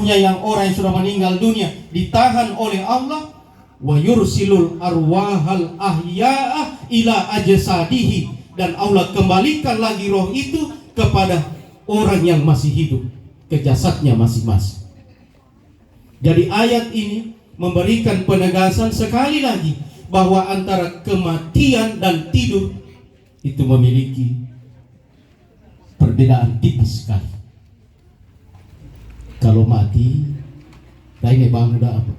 yang orang yang sudah meninggal dunia ditahan oleh Allah, wa yursilul arwahal ahya'ah ila ajsadihi, dan Allah kembalikan lagi roh itu kepada orang yang masih hidup ke jasadnya masing-masing. Jadi ayat ini memberikan penegasan sekali lagi bahwa antara kematian dan tidur itu memiliki perbedaan tipis sekali. Kalau mati, lainnya bangun dah apa.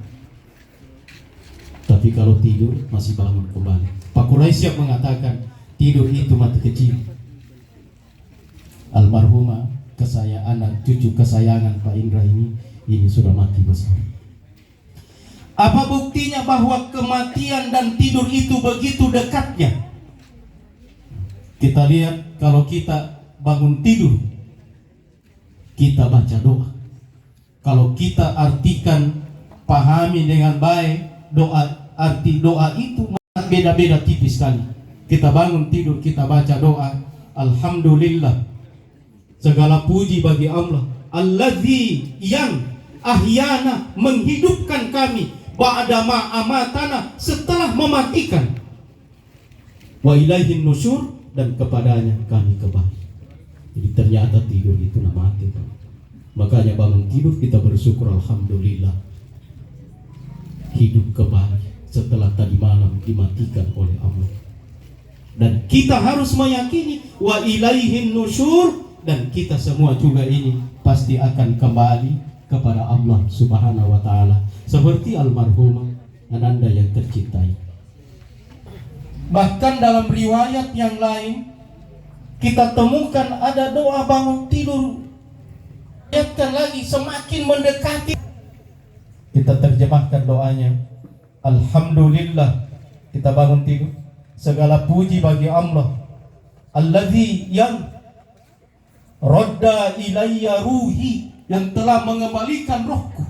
Tapi kalau tidur masih bangun kembali. Pak Quraisyah mengatakan tidur itu mati kecil. Almarhumah anak cucu kesayangan Pak Indra ini sudah mati besar. Apa buktinya bahwa kematian dan tidur itu begitu dekatnya? Kita lihat kalau kita bangun tidur, kita baca doa. Kalau kita artikan, pahami dengan baik doa, arti doa itu beda-beda tipis sekali. Kita bangun tidur, kita baca doa, alhamdulillah, segala puji bagi Allah, allazi yang ahyana, menghidupkan kami, ba'da ma amatana, setelah mematikan, wa ilaihin nusyur, dan kepadanya kami kembali. Jadi ternyata tidur itu mati. Makanya bangun tidur kita bersyukur, alhamdulillah, hidup kembali setelah tadi malam dimatikan oleh Allah. Dan kita harus meyakini wa ilaihin nusyur, dan kita semua juga ini pasti akan kembali kepada Allah Subhanahu wa taala, seperti almarhumah Ananda yang tercintai. Bahkan dalam riwayat yang lain kita temukan ada doa bangun tidur. Lihatkan lagi, semakin mendekati. Kita terjemahkan doanya, alhamdulillah, kita bangun tidur, segala puji bagi Allah, allazi yang radda ilayya ruhi, yang telah mengembalikan rohku.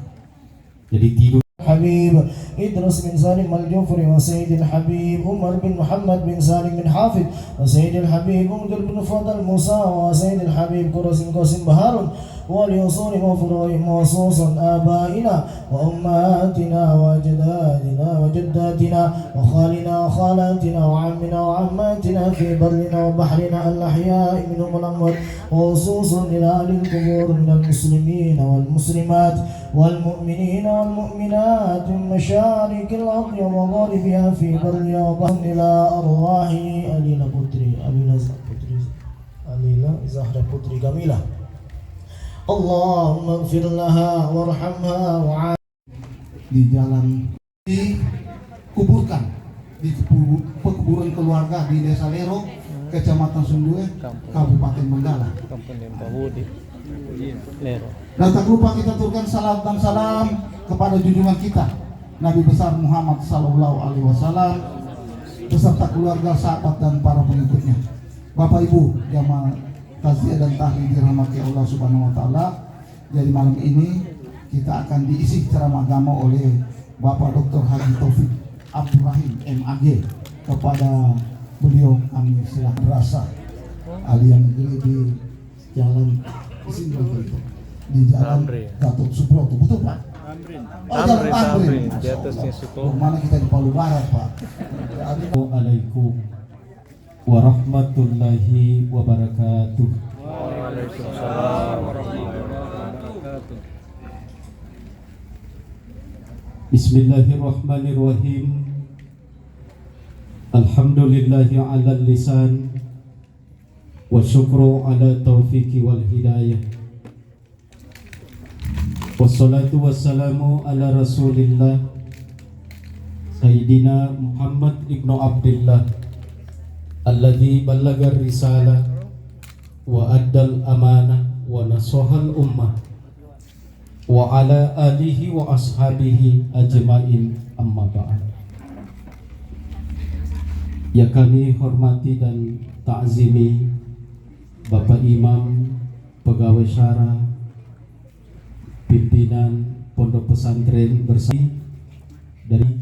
Jadi tidur. حبيب إدرس بن سالم الجوفري، وسيد الحبيب عمر بن محمد بن سالم بن حافظ، وسيد الحبيب منذر بن فضل موسى، وسيد الحبيب قرس قاسم بهارون، وليصون وفروع مخصوصا آبائنا وأمهاتنا وأجدادنا وجداتنا وخالنا وخالاتنا وعمنا وعماتنا في برنا وبحرنا الأحياء منهم الأموات، وخصوصا إلى أهل القبور من المسلمين والمسلمات والمؤمنين والمؤمنات من مشارق الأرض ومغاربها في برها وبحر، إلى أرواح ألينا بطري ألينا زهرة بطري جميلة، اللهم اغفر لها وارحمها di jalan dikuburkan di pekuburan keluarga di Desa Lero, Kecamatan Sundue, Kabupaten Donggala. Dan tak lupa kita turunkan salam dan salam kepada junjungan kita Nabi besar Muhammad Sallallahu Alaihi Wasallam beserta keluarga, sahabat dan para pengikutnya. Bapak Ibu jamaah takziah dan tahlil dirahmati Allah Subhanahu Wa Taala. Jadi malam ini kita akan diisi ceramah agama oleh Bapak Dr. Haji Taufik Abdurrahim MAG. Kepada beliau kami silah berasa Alian Negeri di jalan di sini begitu, di jalan Gatot Subroto, betul Pak? Oh, jalan Tamrin, di atasnya Suko. Mana kita di Palu Barat Pak? Assalamualaikum warahmatullahi wabarakatuh. Waalaikumsalam warahmatullahi wabarakatuh. Bismillahirrahmanirrahim. Alhamdulillahi ala lisan wa syukru ala taufiqi wal hidayah. Wassalatu wassalamu ala rasulillah Sayyidina Muhammad ibnu Abdullah alladzi ballagar risalah wa addal amanah wa nasahal ummah wa ala alihi wa ashabihi ajmain, amma ba'd. Ya kami hormati dan ta'zimi Bapak Imam, pegawai syara, pimpinan pondok pesantren bersama dari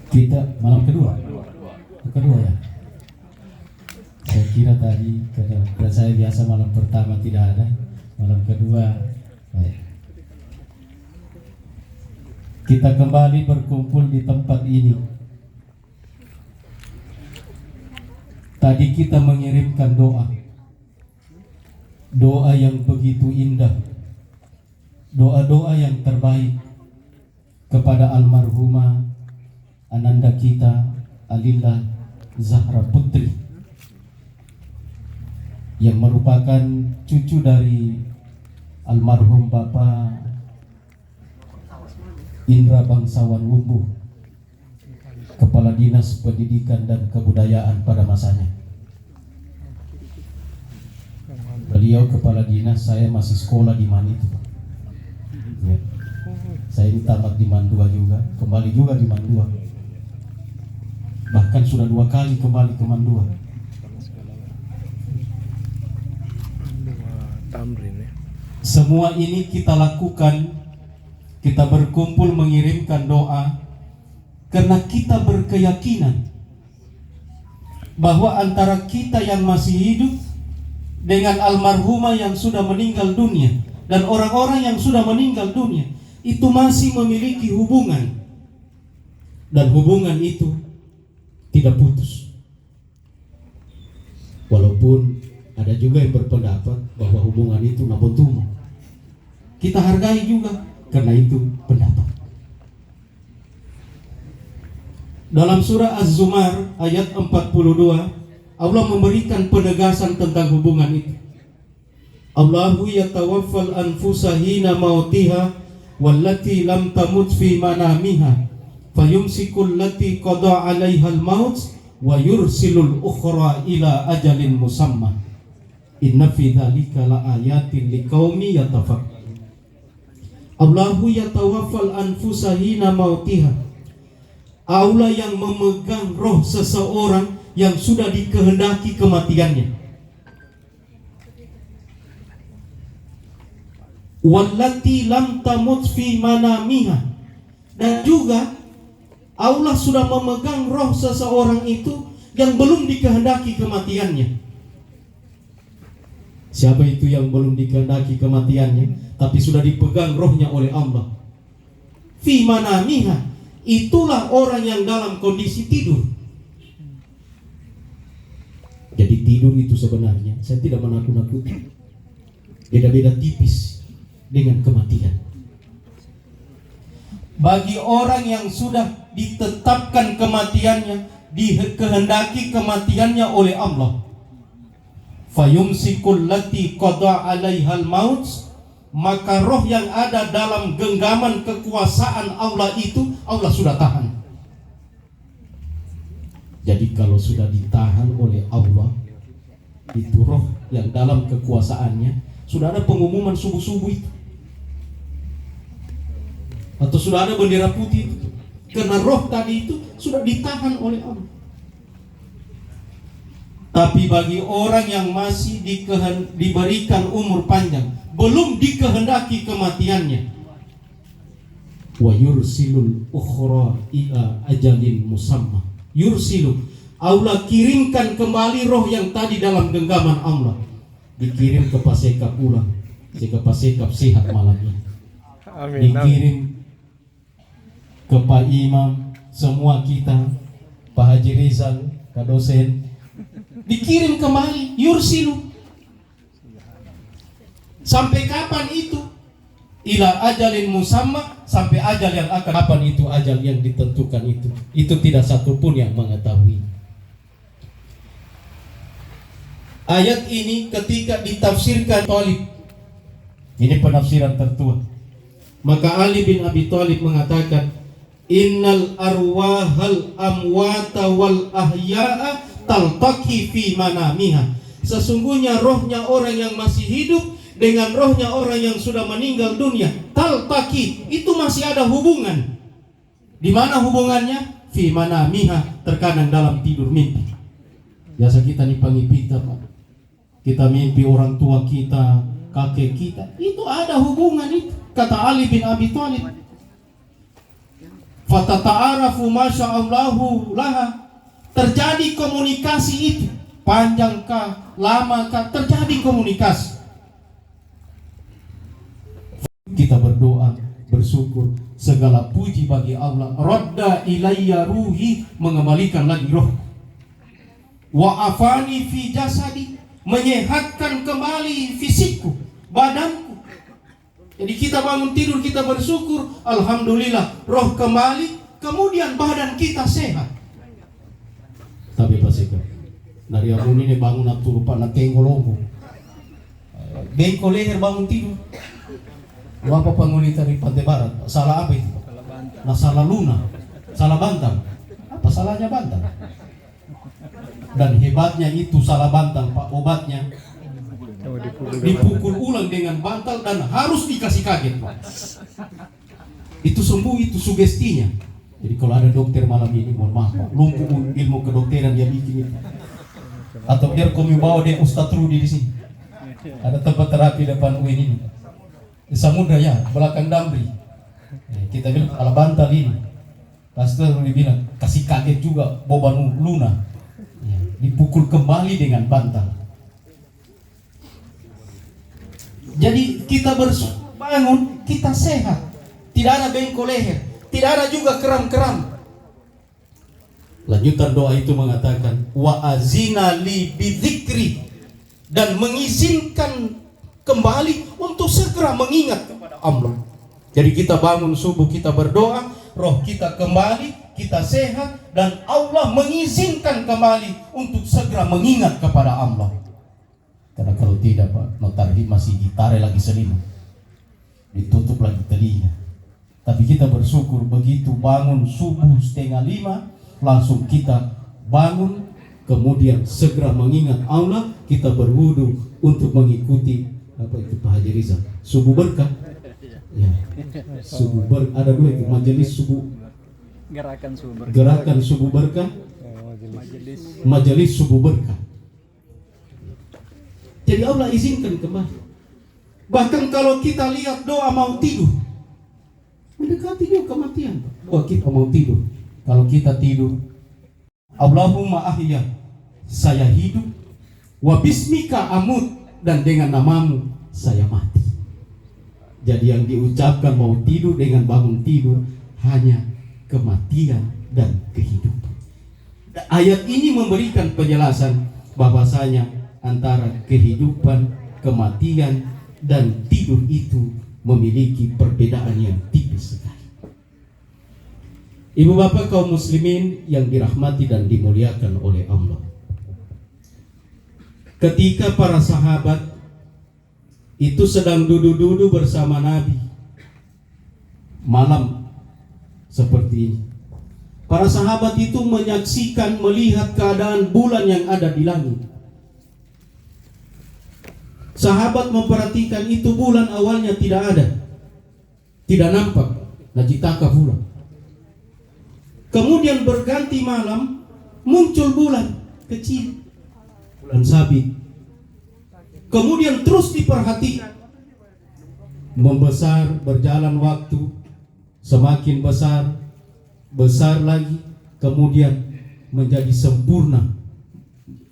kita malam kedua ya. Saya kira tadi karena saya biasa malam pertama tidak ada, malam kedua Kita kembali berkumpul di tempat ini. Tadi kita mengirimkan doa. Doa yang begitu indah. Doa-doa yang terbaik kepada almarhumah Ananda kita Alillah Zahra Putri, yang merupakan cucu dari almarhum Bapak Indra Bangsawan Wumbu, Kepala Dinas Pendidikan dan Kebudayaan pada masanya. Beliau kepala dinas, saya masih sekolah di Manitu. Ya. Saya ini tamat di Mandua juga, kembali juga di Mandua. Bahkan sudah 2 kali kembali ke Mandua. Semua ini kita lakukan, kita berkumpul mengirimkan doa karena kita berkeyakinan bahwa antara kita yang masih hidup dengan almarhumah yang sudah meninggal dunia dan orang-orang yang sudah meninggal dunia itu masih memiliki hubungan, dan hubungan itu tidak putus. Walaupun ada juga yang berpendapat bahwa hubungan itu nabotumo, kita hargai juga karena itu pendapat. Dalam surah Az-Zumar ayat 42, Allah memberikan penegasan tentang hubungan itu. Allahu yatawaffal anfusa hina mautiha wallati lam tamut fi manamiha fayumsikul lati qada 'alaiha al-maut wa yursilul ukhra ila ajalin musamma. Inna fi dzalika laayatin liqaumi yatafakkarun. Allahu yatawaffal anfusa hina mautiha. Allah yang memegang roh seseorang yang sudah dikehendaki kematiannya. Wallati lam tamut fi manamiha, dan juga Allah sudah memegang roh seseorang itu yang belum dikehendaki kematiannya. Siapa itu yang belum dikehendaki kematiannya tapi sudah dipegang rohnya oleh Allah? Fi manamiha, itulah orang yang dalam kondisi tidur. Jadi tidur itu sebenarnya, saya tidak menakut-nakuti, beda-beda tipis dengan kematian. Bagi orang yang sudah ditetapkan kematiannya, dikehendaki kematiannya oleh Allah, fayumsikul lati qada 'alaihal maut, maka roh yang ada dalam genggaman kekuasaan Allah itu Allah sudah tahan. Jadi kalau sudah ditahan oleh Allah, itu roh yang dalam kekuasaannya, sudah ada pengumuman subuh-subuh itu, atau sudah ada bendera putih itu, karena roh tadi itu sudah ditahan oleh Allah. Tapi bagi orang yang masih diberikan umur panjang, belum dikehendaki kematiannya, wa yursilul ukhra ila ajalin musamma. Yursilu, Allah kirimkan kembali roh yang tadi dalam genggaman Allah, dikirim ke Pasekap pula, sehingga Pasekap sehat malamnya. Dikirim ke Pak Imam, semua kita, Pak Haji Rizal, Pak dosen, dikirim kembali. Yursilu, sampai kapan itu? Ila ajalin musamma, sampai ajal yang akan. Kapan itu ajal yang ditentukan itu tidak satupun yang mengetahui. Ayat ini ketika ditafsirkan Thalib, ini penafsiran tertua, maka Ali bin Abi Thalib mengatakan, innal arwahal amwata wal ahya'a taltaqi fi manamiha. Sesungguhnya rohnya orang yang masih hidup dengan rohnya orang yang sudah meninggal dunia, taltaqi, itu masih ada hubungan. Di mana hubungannya? Fi manamiha, terkadang dalam tidur mimpi. Biasa kita nih pangipita, Pak, kita mimpi orang tua kita, kakek kita, itu ada hubungan itu. Kata Ali bin Abi Thalib, fatata'arafu masya'allahu laha, terjadi komunikasi itu, panjangkah, lamakah, terjadi komunikasi. Kita berdoa bersyukur. Segala puji bagi Allah. Radda ilayya ruhi, mengembalikan lagi roh. Wa afani fi jasadi, menyehatkan kembali fisikku, badanku. Jadi kita bangun tidur, kita bersyukur, alhamdulillah, roh kembali, kemudian badan kita sehat. Tapi Pak Seko, dari abun ini bangun atau lupa na tenggolongo, bengkol leher bangun tidur. Apa pengunita di Pantai Barat? Salah apa itu? Nah, salah Luna, salah Bantang. Apa salahnya Bantang? Dan hebatnya itu salah Bantang, Pak, obatnya dipukul ulang dengan bantal dan harus dikasih kaget, Pak. Itu sembuh, itu sugestinya. Jadi kalau ada dokter malam ini, mohon maaf, Pak, lumpuh ilmu kedokteran dia bikin itu. Atau biar kami bawa dia Ustadz Rudi di sini. Ada tempat terapi depan UIN ini. Di Samudra ya, belakang Damri. Kita bilang ala bantal ini. Pastor Rudi bilang kasih kaget juga Boban Luna. Dipukul kembali dengan bantal. Jadi kita bangun, kita sehat. Tidak ada bengkol leher, tidak ada juga kram-kram. Lanjutan doa itu mengatakan wa azina li bidzikri, dan mengizinkan kembali untuk segera mengingat kepada Allah. Jadi kita bangun subuh, kita berdoa, roh kita kembali, kita sehat, dan Allah mengizinkan kembali untuk segera mengingat kepada Allah. Karena kalau tidak, Pak, notarhi masih ditarik lagi selimut, ditutup lagi telinga. Tapi kita bersyukur begitu bangun subuh 4:30, langsung kita bangun, kemudian segera mengingat Allah, kita berwudu untuk mengikuti apa itu Pak Haji Rizal, subuh berkah. Ya, subuh ada dua itu, majelis subuh, Gerakan subuh berkah. gerakan subuh berkah, majelis subuh berkah. Jadi Allah izinkan kembali. Bahkan kalau kita lihat doa mau tidur, mendekati juga kematian. Doa kita mau tidur. Kalau kita tidur, Allahumma ahya, saya hidup, wa bismika amut, dan dengan namamu saya mati. Jadi yang diucapkan mau tidur dengan bangun tidur hanya kematian dan kehidupan. Ayat ini memberikan penjelasan bahwasanya antara kehidupan, kematian, dan tidur itu memiliki perbedaan yang tipis sekali. Ibu bapak kaum muslimin yang dirahmati dan dimuliakan oleh Allah. Ketika para sahabat itu sedang duduk-duduk bersama Nabi malam seperti ini, para sahabat itu menyaksikan, melihat keadaan bulan yang ada di langit. Sahabat memperhatikan itu bulan awalnya tidak ada, tidak nampak, najitaka bulan. Kemudian berganti malam, muncul bulan kecil, bulan sabit. Kemudian terus diperhatikan, membesar, berjalan waktu, semakin besar, besar lagi, kemudian menjadi sempurna,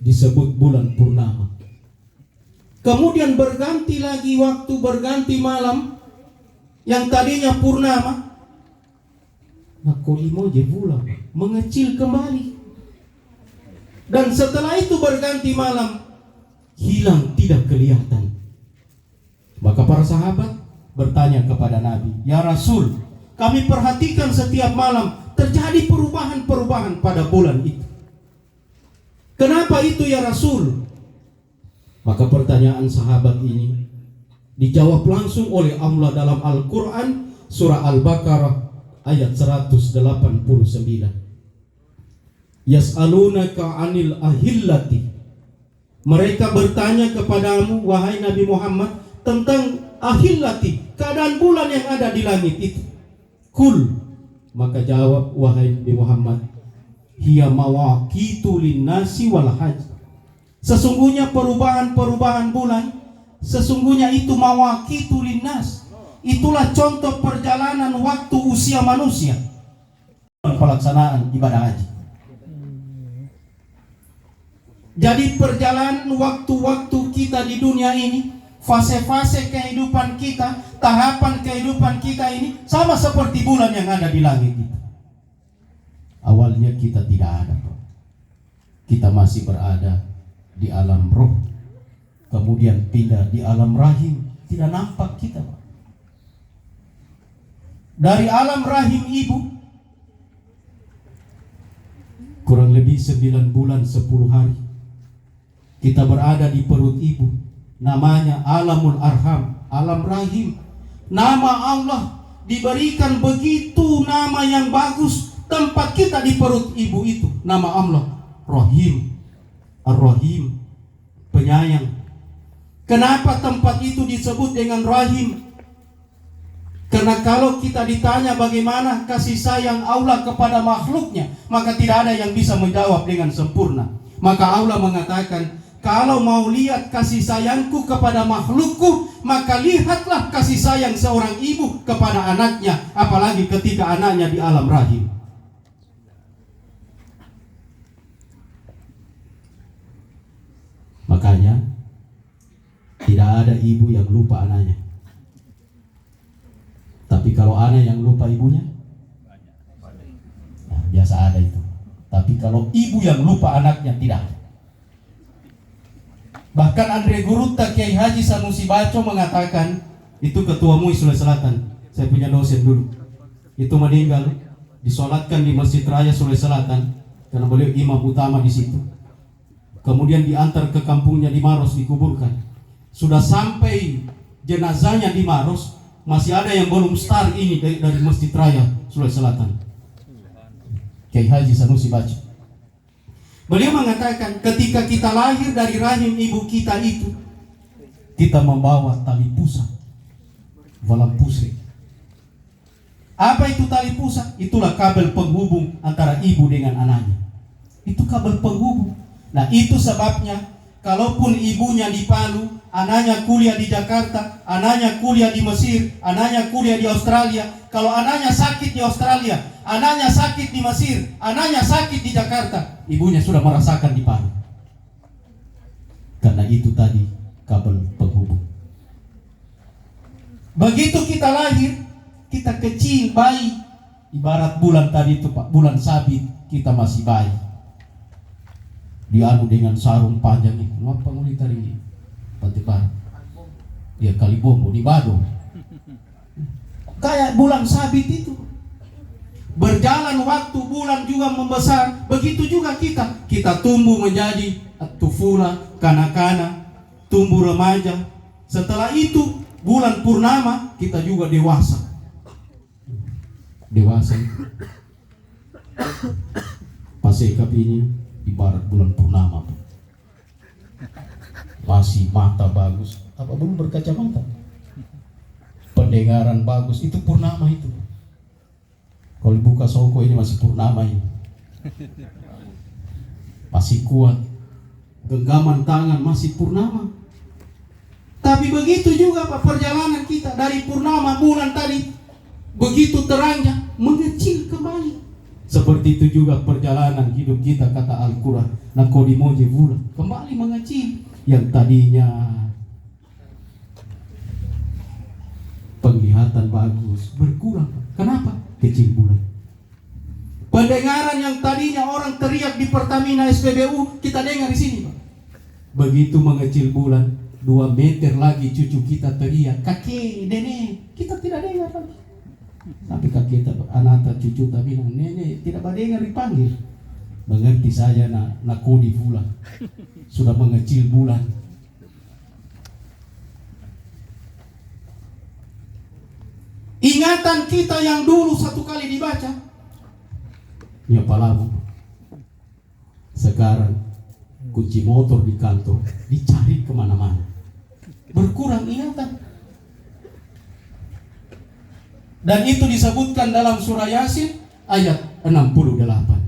disebut bulan purnama. Kemudian berganti lagi waktu, berganti malam, yang tadinya purnama, nakolimo je bulan, mengecil kembali. Dan setelah itu berganti malam, hilang, tidak kelihatan. Maka para sahabat bertanya kepada Nabi, ya Rasul, kami perhatikan setiap malam terjadi perubahan-perubahan pada bulan itu. Kenapa itu ya Rasul? Maka pertanyaan sahabat ini dijawab langsung oleh Allah dalam Al-Quran, surah Al-Baqarah ayat 189. Yas'alunaka 'anil ahillati. Mereka bertanya kepadamu, wahai Nabi Muhammad, tentang ahillati, keadaan bulan yang ada di langit itu. Kul, maka jawab wahai Nabi Muhammad, hiya mawaqitu linnasi wal hajj. Sesungguhnya perubahan-perubahan bulan, sesungguhnya itu mawaqitu linnas. Itulah contoh perjalanan waktu usia manusia. Pelaksanaan ibadah haji. Jadi perjalanan waktu-waktu kita di dunia ini, fase-fase kehidupan kita, tahapan kehidupan kehidupan kita ini sama seperti bulan yang ada di langit itu. Awalnya kita tidak ada, Pak. Kita masih berada di alam roh, kemudian pindah di alam rahim, tidak nampak kita, Pak. Dari alam rahim ibu kurang lebih 9 bulan 10 hari kita berada di perut ibu. Namanya alamul arham, alam rahim. Nama Allah diberikan begitu nama yang bagus. Tempat kita di perut ibu itu nama Allah Rahim, Ar-Rahim, penyayang. Kenapa tempat itu disebut dengan Rahim? Karena kalau kita ditanya bagaimana kasih sayang Allah kepada makhluknya, maka tidak ada yang bisa menjawab dengan sempurna. Maka Allah mengatakan, kalau mau lihat kasih sayangku kepada makhlukku, maka lihatlah kasih sayang seorang ibu kepada anaknya, apalagi ketika anaknya di alam rahim. Makanya tidak ada ibu yang lupa anaknya. Tapi kalau anak yang lupa ibunya, nah, biasa ada itu. Tapi kalau ibu yang lupa anaknya, tidak ada. Bahkan Andre Gurutta Kiai Haji Sanusi Baco mengatakan, itu ketua MUI Sulawesi Selatan, saya punya dosen dulu, itu meninggal disolatkan di Masjid Raya Sulawesi Selatan karena beliau imam utama di situ. Kemudian diantar ke kampungnya di Maros, dikuburkan. Sudah sampai jenazahnya di Maros, masih ada yang belum start ini dari Masjid Raya Sulawesi Selatan, Kiai Haji Sanusi Baco. Beliau mengatakan, ketika kita lahir dari rahim ibu kita itu, kita membawa tali pusat, walam pusri. Apa itu tali pusat? Itulah kabel penghubung antara ibu dengan anaknya. Itu kabel penghubung. Nah, itu sebabnya kalaupun ibunya di Palu, anaknya kuliah di Jakarta, anaknya kuliah di Mesir, anaknya kuliah di Australia. Kalau anaknya sakit di Australia, anaknya sakit di Mesir, anaknya sakit di Jakarta, ibunya sudah merasakan di Palu. Karena itu tadi kabel penghubung. Begitu kita lahir, kita kecil, bayi. Ibarat bulan tadi itu, Pak, bulan sabit, kita masih bayi. Dianu dengan sarung panjang ini. Apa ngulit hari ini? Pantepan. Ya Kalibombo di Badung. Kayak bulan sabit itu. Berjalan waktu, bulan juga membesar. Begitu juga kita. Kita tumbuh menjadi tufula, kanak-kanak, tumbuh remaja. Setelah itu bulan purnama kita juga dewasa. Dewasa. Pasekap ini ibarat bulan purnama. Masih mata bagus. Apa belum berkacamata? Pendengaran bagus. Itu purnama itu. Kalau buka soko ini masih purnama ini. Masih kuat. Genggaman tangan masih purnama. Tapi begitu juga Pak perjalanan kita dari purnama bulan tadi. Begitu terangnya mengecil kembali. Seperti itu juga perjalanan hidup kita, kata Al-Quran. Nakodimoje bulan kembali mengecil. Yang tadinya penglihatan bagus berkurang. Kenapa? Kecil bulan. Pendengaran yang tadinya orang teriak di Pertamina SPBU, kita dengar di sini, Pak. Begitu mengecil bulan, 2 meter lagi cucu kita teriak, kakek, nenek, kita tidak dengar lagi. Sampai kakek, anak cucu tak bilang, nenek tidak dengar dipanggil. Mengerti saja nak kodi pula. Sudah mengecil bulan. Ingatan kita yang dulu satu kali dibaca, ya palamu. Sekarang kunci motor di kantor dicari kemana-mana. Berkurang ingatan. Dan itu disebutkan dalam surah Yasin ayat 68.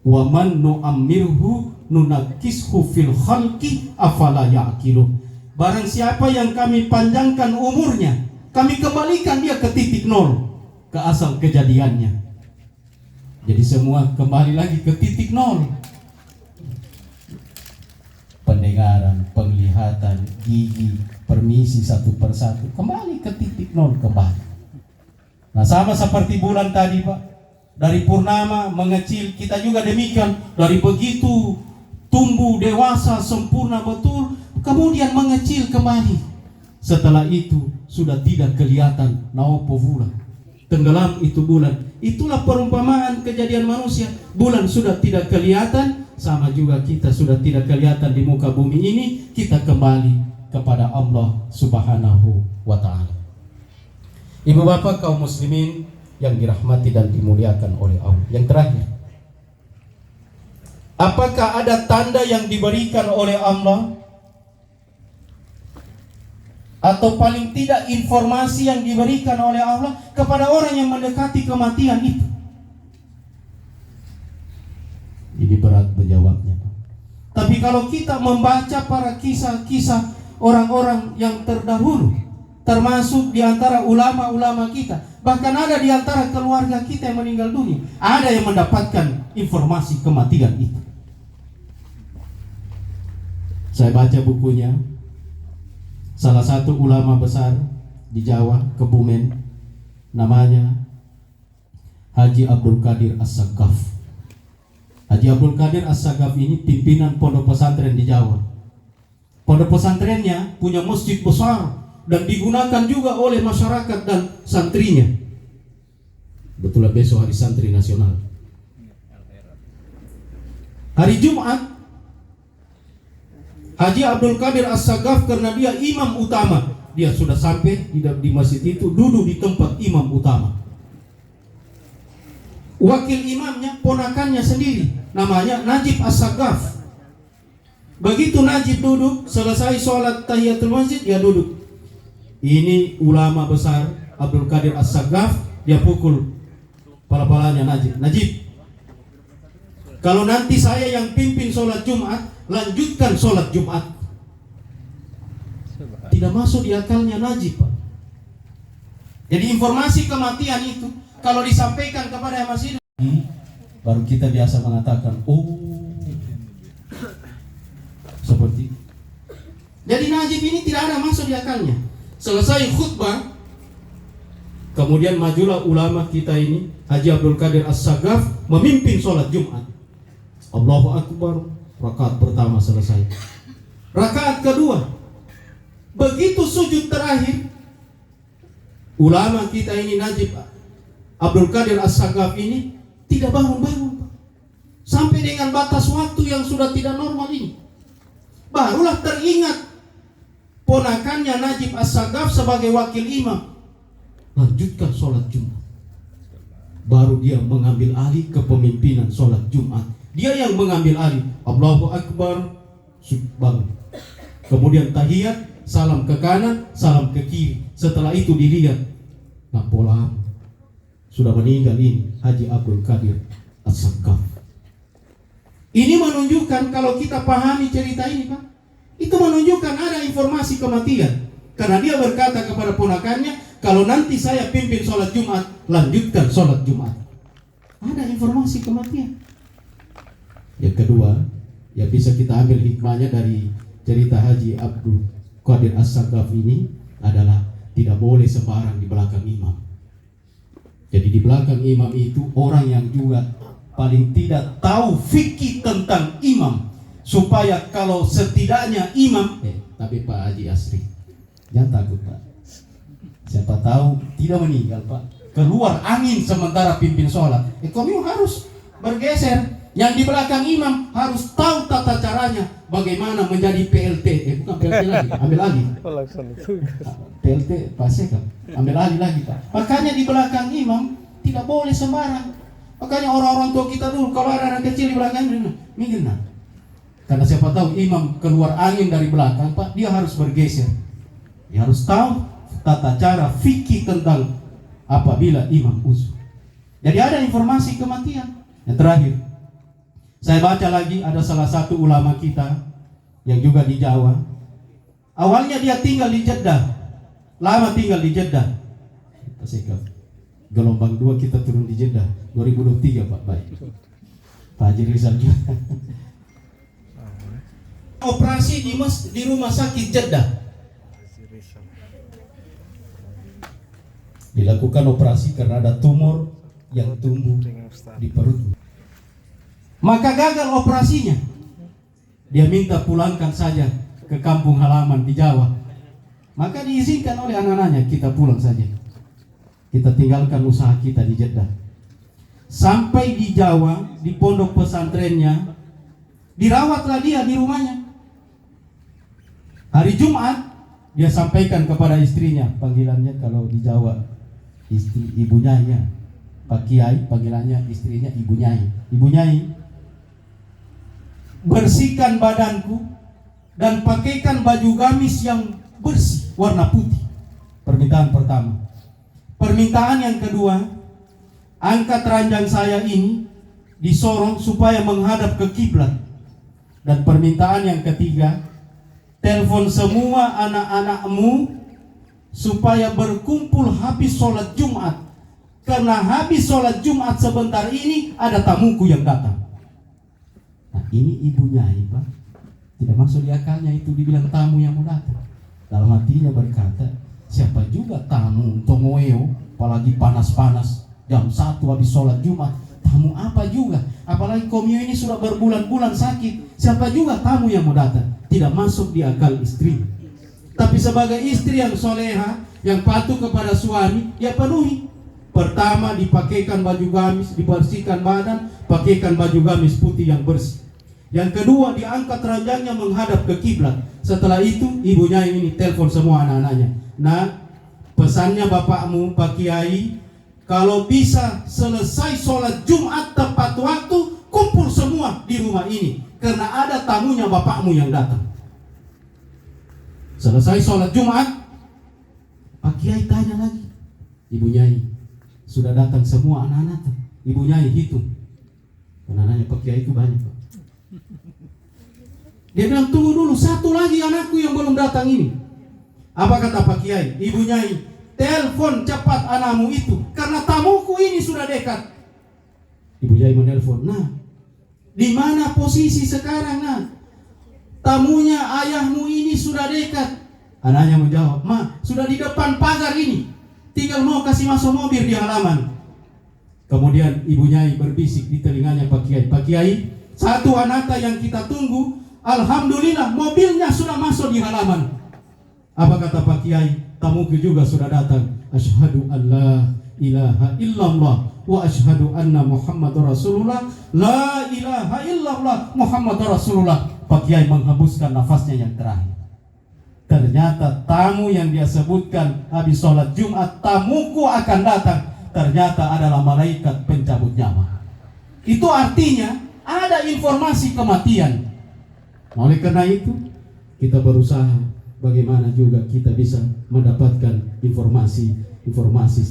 Wa man nu'ammirhu nunakishu fil khalqi afala ya'qilun. Barang siapa yang kami panjangkan umurnya, kami kembalikan dia ke titik nol, ke asal kejadiannya. Jadi semua kembali lagi ke titik nol. pendengaran, penglihatan, gigi, permisi satu persatu, kembali ke titik nol kembali. Nah, sama seperti bulan tadi Pak, dari purnama mengecil, kita juga demikian, dari begitu tumbuh dewasa sempurna betul, kemudian mengecil kembali. Setelah itu sudah tidak kelihatan naopo bulan, tenggelam itu bulan. Itulah perumpamaan kejadian manusia. Bulan sudah tidak kelihatan, sama juga kita sudah tidak kelihatan di muka bumi ini. Kita kembali kepada Allah Subhanahu wa ta'ala. Ibu bapak kaum muslimin yang dirahmati dan dimuliakan oleh Allah. Yang terakhir, apakah ada tanda yang diberikan oleh Allah, atau paling tidak informasi yang diberikan oleh Allah kepada orang yang mendekati kematian itu? Ini berat menjawabnya, Pak. Tapi kalau kita membaca para kisah-kisah orang-orang yang terdahulu, termasuk di antara ulama-ulama kita, bahkan ada di antara keluarga kita yang meninggal dunia, ada yang mendapatkan informasi kematian itu. Saya baca bukunya salah satu ulama besar di Jawa, Kebumen, namanya Haji Abdul Qadir As-Sagaf. Haji Abdul Qadir As-Sagaf ini pimpinan pondok pesantren di Jawa. Pondok pesantrennya punya masjid besar dan digunakan juga oleh masyarakat dan santrinya. Betulan besok hari santri nasional. Hari Jumat Haji Abdul Qadir As-Sagaf, karena dia imam utama, dia sudah sampai di masjid itu, duduk di tempat imam utama. Wakil imamnya ponakannya sendiri, namanya Najib As-Sagaf. Begitu Najib duduk, selesai sholat tahiyatul masjid, dia duduk. Ini ulama besar Abdul Qadir As-Sagaf, dia pukul pala-palanya Najib. Najib, kalau nanti saya yang pimpin sholat Jumat, lanjutkan sholat Jumat. Tidak masuk di akalnya Najib, Pak. Jadi informasi kematian itu kalau disampaikan kepada yang masih hidup, baru kita biasa mengatakan, oh, seperti itu. Jadi Najib ini tidak ada masuk di akalnya. Selesai khutbah, kemudian majulah ulama kita ini, Haji Abdul Qadir As-Sagaf, memimpin sholat Jumat. Allahu Akbar. Rakaat pertama selesai. Rakaat kedua, begitu sujud terakhir, ulama kita ini Najib Abdul Qadir As-Sagaf ini tidak bangun-bangun, sampai dengan batas waktu yang sudah tidak normal ini. Barulah teringat ponakannya Najib As-Sagaf sebagai wakil imam, lanjutkan sholat Jumat. Baru dia mengambil alih kepemimpinan sholat Jumat. Dia yang mengambil alih. Allahu Akbar, bangun. Kemudian tahiyat, salam ke kanan, salam ke kiri. Setelah itu dilihat, nah pola sudah meninggal ini Haji Abdul Qadir As-Sagaf. Ini menunjukkan, kalau kita pahami cerita ini, Pak, itu menunjukkan ada informasi kematian. Karena dia berkata kepada ponakannya, kalau nanti saya pimpin sholat Jumat, lanjutkan sholat Jumat. Ada informasi kematian. Yang kedua, yang bisa kita ambil hikmahnya dari cerita Haji Abdul Qadir As-Sagaf ini adalah tidak boleh sembarang di belakang imam. Jadi di belakang imam itu orang yang juga paling tidak tahu fikih tentang imam, supaya kalau setidaknya imam, tapi Pak Haji Asri, jangan takut Pak, siapa tahu tidak meninggal Pak, keluar angin sementara pimpin sholat, kamu harus bergeser. Yang di belakang imam harus tahu tata caranya bagaimana menjadi PLT. Bukan PLT lagi, ambil alih. PLT pasti kan, ambil alih lagi Pak. Makanya di belakang imam tidak boleh sembarang. Makanya orang-orang tua kita dulu kalau ada anak kecil di belakang minggir nah. Karena siapa tahu imam keluar angin dari belakang Pak, dia harus bergeser. Dia harus tahu tata cara fikih tentang apabila imam usul. Jadi ada informasi kematian. Yang terakhir, saya baca lagi, ada salah satu ulama kita yang juga di Jawa. Awalnya dia tinggal di Jeddah, lama tinggal di Jeddah. Gelombang 2 kita turun di Jeddah 2023 Pak. Baik Pak Haji Rizal juga. Operasi di rumah sakit Jeddah. Dilakukan operasi karena ada tumor yang tumbuh di perut. Maka gagal operasinya. Dia minta pulangkan saja ke kampung halaman di Jawa. Maka diizinkan oleh anak-anaknya, kita pulang saja. Kita tinggalkan usaha kita di Jeddah. Sampai di Jawa, di pondok pesantrennya, dirawatlah dia di rumahnya. Hari Jumat, dia sampaikan kepada istrinya, panggilannya kalau di Jawa, istri ibu nyai, Pak Kiai, panggilannya istrinya ibu nyai. Ibu nyai, bersihkan badanku dan pakaikan baju gamis yang bersih, warna putih. Permintaan pertama. Permintaan yang kedua, angkat ranjang saya ini disorong supaya menghadap ke kiblat. Dan permintaan yang ketiga, telepon semua anak-anakmu supaya berkumpul habis sholat Jumat. Karena habis sholat Jumat sebentar ini ada tamuku yang datang. Nah, ini ibunya, Pak. Tidak masuk di akalnya itu dibilang tamu yang mau datang. Dalam hatinya berkata, siapa juga tamu Tongoeo, apalagi panas-panas jam 1 habis sholat Jumat. Tamu apa juga? Apalagi komio ini sudah berbulan-bulan sakit. Siapa juga tamu yang mau datang? Tidak masuk di akal istri. Tapi sebagai istri yang soleha, yang patuh kepada suami, ya penuhi. Pertama, dipakaikan baju gamis, dibersihkan badan, pakaikan baju gamis putih yang bersih. Yang kedua, diangkat ranjangnya menghadap ke kiblat. Setelah itu, ibunya ini telepon semua anak-anaknya. Nah, pesannya bapakmu, Pak Kiai, kalau bisa selesai sholat Jumat tepat waktu, kumpul semua di rumah ini. Karena ada tamunya bapakmu yang datang. Selesai sholat Jumat, Pak Kiai tanya lagi, Ibu Nyai, sudah datang semua anak-anak? Ibu Nyai hitung. Anak-anaknya Pak Kiai itu banyak, Pak. Dia bilang, tunggu dulu, satu lagi anakku yang belum datang ini. Apa kata Pak Kiai? Ibu Nyai, telepon cepat anakmu itu, karena tamuku ini sudah dekat. Ibu Nyai menelpon, nah, di mana posisi sekarang, nah? Tamunya ayahmu ini sudah dekat. Anaknya menjawab, Ma, sudah di depan pagar ini. Tinggal mau kasih masuk mobil di halaman. Kemudian Ibu Nyai berbisik di telinganya Pak Kiai. Pak Kiai, satu anaknya yang kita tunggu, alhamdulillah mobilnya sudah masuk di halaman. Apa kata Pak Kiai? Tamuku juga sudah datang. Asyhadu an la ilaha illallah wa asyhadu anna Muhammadar Rasulullah. La ilaha illallah Muhammadar Rasulullah. Pak Kiai menghembuskan nafasnya yang terakhir. Ternyata tamu yang dia sebutkan habis sholat Jumat, tamuku akan datang, ternyata adalah malaikat pencabut nyawa. Itu artinya ada informasi kematian. Oleh karena itu, kita berusaha bagaimana juga kita bisa mendapatkan informasi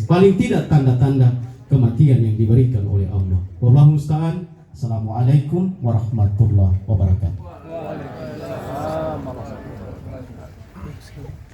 paling tidak tanda-tanda kematian yang diberikan oleh Allah. Wallahu musta'an. Assalamualaikum warahmatullahi wabarakatuh. Waalaikumsalam warahmatullahi wabarakatuh.